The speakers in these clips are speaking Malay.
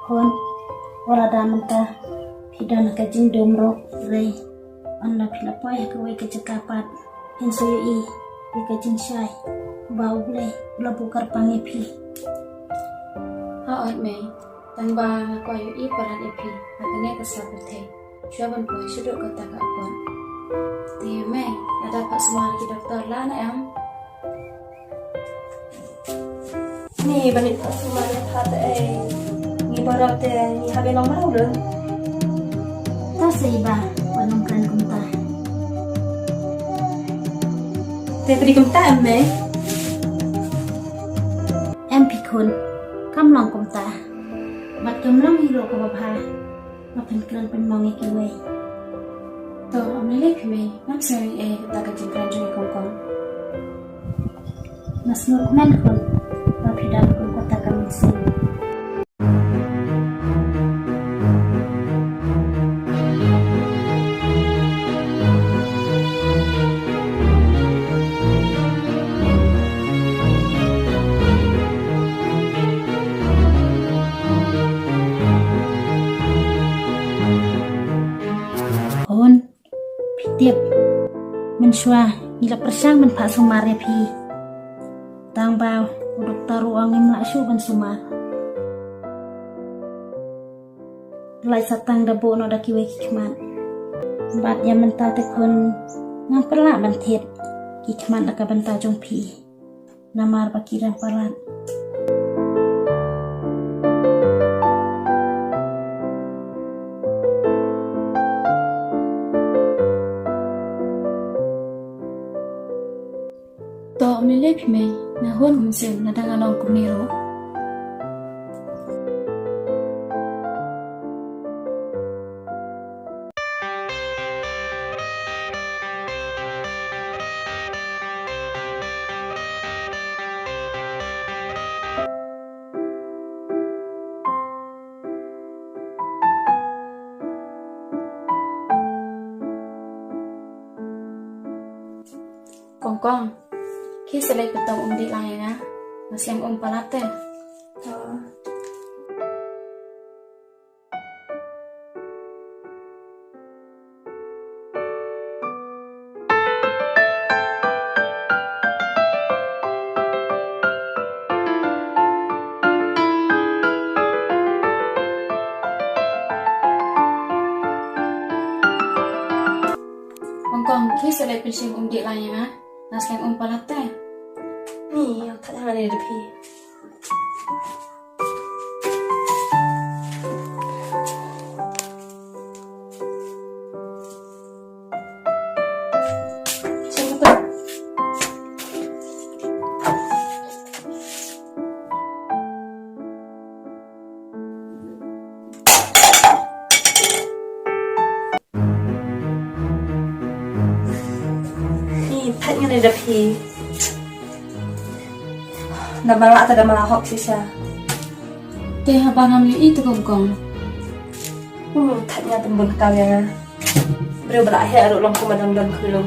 Hon, wala damanta, pidana ka jing domro, ray, on la pilapoy ka way ka jakapat, hinsuyo ka jing shy, bau ble, labukar pangepi. Ha on me, tang ba ko yu paran epi, agane ka sabute, syaban ko syuduk kata ka pon. Ti me, ada pak semua ki doktor lah na em. Ni banit semua hata ni barat ni habe long mau dah. Ta say ba, wanong kan kumta. Te peri kumta me. Em pikun, kam long kumta. Bat kam long hiro ka babha, mapen kran pen mongi ki way. To amle pi me, nam sari kata ka jing kran jui kong. Mas nur men kun, mapidam kun kata ka mynsiem. Hon, pitip, menshua, ila persang men pak sumar ya pi. Tang bao, udok taru angin laksu ban sumar. Lai satang dabo no da kiwe kikman. Bat ya mental tekun ngam perla ban thiet. Kikman aka banta jong pi. Namar bakiran parat. To amle pi me, na hon mynsiem na dang along kumiro. Kong, khi selai petong di lain na, mynsiem palate. Kong, khi selai mynsiem di lain na, mynsiem palate. Ni tak jangan ada pi. Siapa? Ni tak jangan ada pi. Na balak tak ada malahok sisa. Te habang amle itu kong. Tanya tembun kau yang beri balak he aruk long kumadang dan kulung.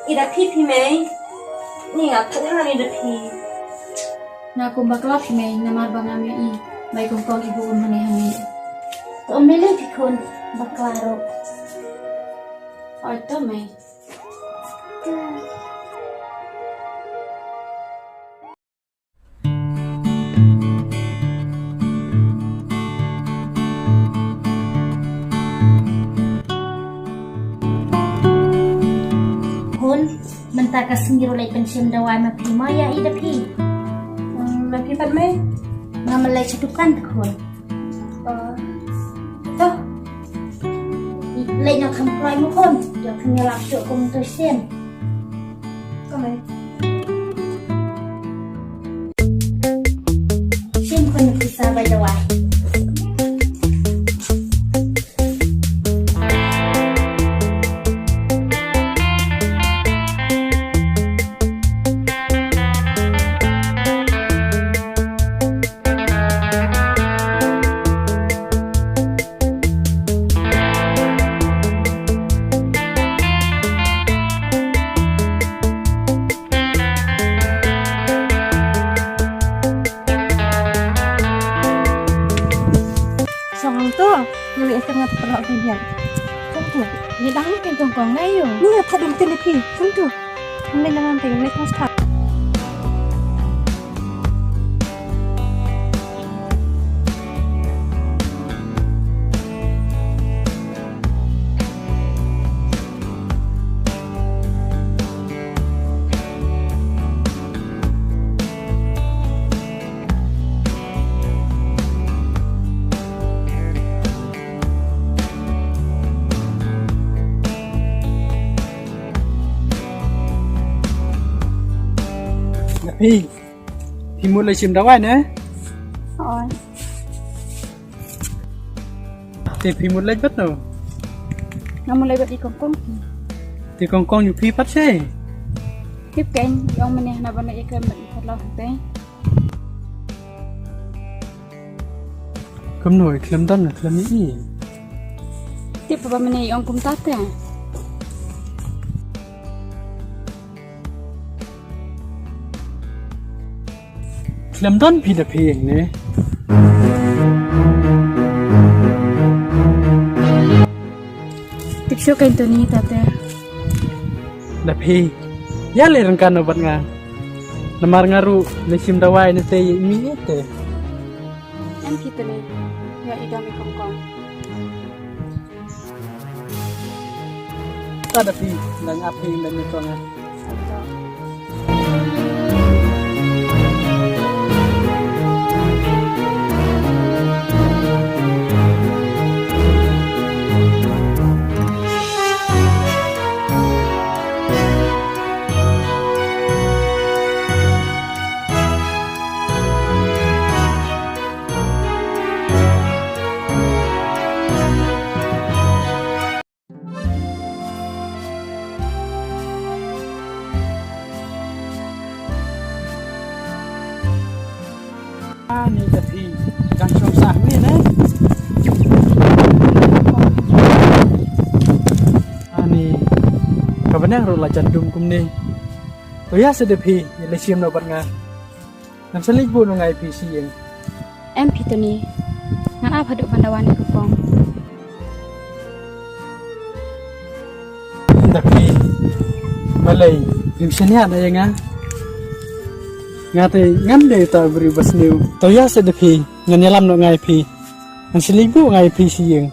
Ida pi me, ni ngap tak jangan ada pi. Na kumbakla pi me, namar bang amle baik kong ibu hani. To mele pikun, baklaro. Oi to me. tak kasih rolek pensiem dawai mapi maya ida pi. Mapi pat mai. Ngamalai cetukan tekun. Toh. Lek nak kamplai mukon. Dia punya lapsuk komunikasi. Kau mai. Sim kon bisa bai dawai. Yang tengah terpelak dia. Tentu. Dia dah mungkin kongkong na yun. Ni tak ada telepi. Tentu. Ini dengan pengen nak start. Thì muốn lấy chìm đâu ai nữa Rồi. thì muốn lấy bất nào Nó mulai buat di kongkong. thì con nhiều khi bắt xe Tiếp kênh, ông mình là bạn ấy kênh mình thật lâu thực tế. cấm nổi cấm tân là cấm mỹ Tiếp vào bạn này ông cũng tắt à. cấm tân thì là phiền nè Tiếp số kênh tôi ní tắt à. là phi ya le rangkan obat nga lamar ngaru le sim dawai ne te mi te Em thì tôi ní. Ya đi đâu đi kongkong. ta da phi nang api dan ne to nga ni da phi kan som sa ni ne ani kabanang ro la chandum kum ni to ya se de phi le sim no bat nga nam salik bu no ngai phi si yeng Em thì tôi ní. Ngan apa duk pandawan di kongkong. da phi malai rim senia da yang nga te ngam de ta beri bas new to ya se de phi ngan yalam no ngai phi nam salik bu ngai phi si yeng